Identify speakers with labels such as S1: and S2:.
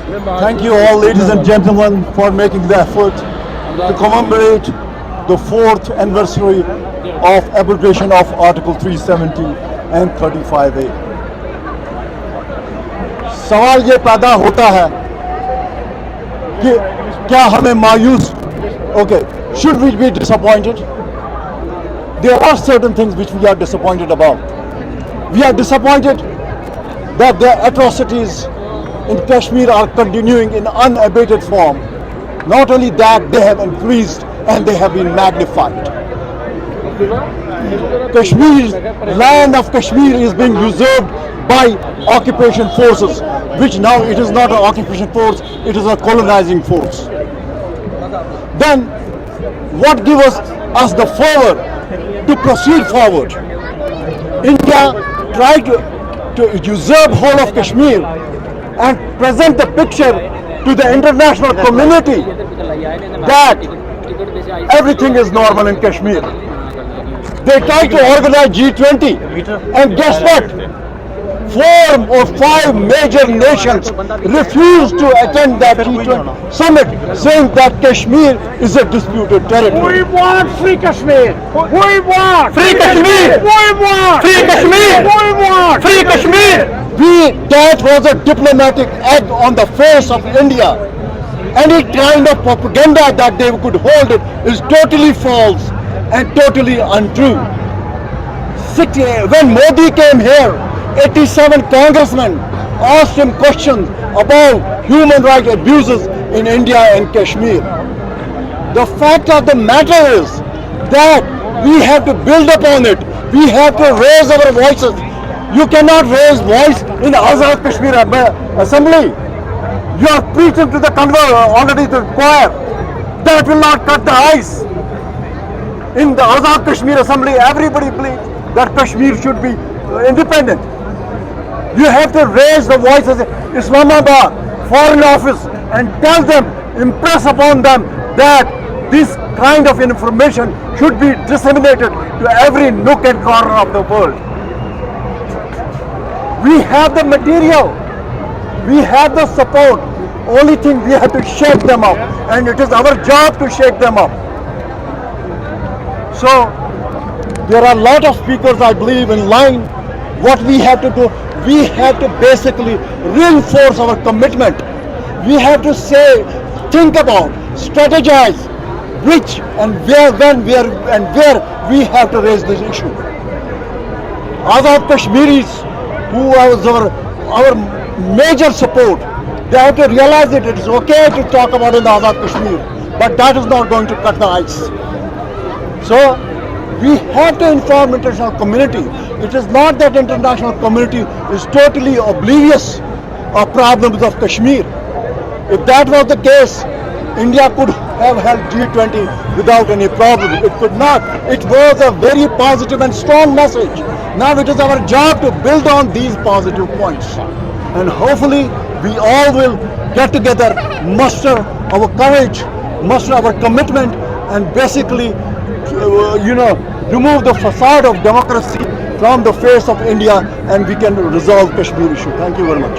S1: Thank you all, ladies and gentlemen, for making the effort to commemorate the 4th anniversary of abrogation of Article 370 and 35A. सवाल ये पैदा होता है कि क्या हमें मायूस, okay, should we be disappointed? There are certain things which we are disappointed about. We are disappointed that the atrocities in Kashmir are continuing in unabated form. Not only that, they have increased and they have been magnified. Kashmir, land of Kashmir is being usurped by occupation forces, which now it is not an occupation force, it is a colonizing force. Then what gives us the fervor to proceed forward? India tried to usurp whole of Kashmir and present the picture to the international community that everything is normal in Kashmir. They tried to organize G20, and guess what? 4 or 5 major nations refused to attend that G20 summit, saying that Kashmir is a disputed territory.
S2: We want free Kashmir. We want
S1: Free Kashmir.
S2: We want
S1: Free Kashmir.
S2: We want
S1: Free Kashmir. That was a diplomatic act on the face of India. Any kind of propaganda that they could hold it is totally false and totally untrue. When Modi came here, 87 congressmen asked him questions about human rights abuses in India and Kashmir. The fact of the matter is that we have to build upon it. We have to raise our voices. You cannot raise voice in Azad Kashmir Assembly. You are preaching to the already to the choir. That will not cut the ice. In the Azad Kashmir Assembly, everybody believes that Kashmir should be independent. You have to raise the voices in Islamabad, Foreign Office, and tell them, impress upon them that this kind of information should be disseminated to every nook and corner of the world. We have the material, we have the support. Only thing we have to shake them up, and it is our job to shake them up. So there are a lot of speakers, I believe, in line. What we have to do, we have to basically reinforce our commitment. We have to say, think about, strategize, which and where, when, where and where we have to raise this issue. Azad Kashmiris, who was our major support, they have to realize that it is okay to talk about in Azad Kashmir, but that is not going to cut the ice. So we have to inform international community. It is not that international community is totally oblivious of problems of Kashmir. If that was the case, India could have held G20 without any problem. It could not. It was a very positive and strong message. Now it is our job to build on these positive points. And hopefully we all will get together, muster our courage, muster our commitment, and basically, remove the facade of democracy from the face of India, and we can resolve Kashmir issue. Thank you very much.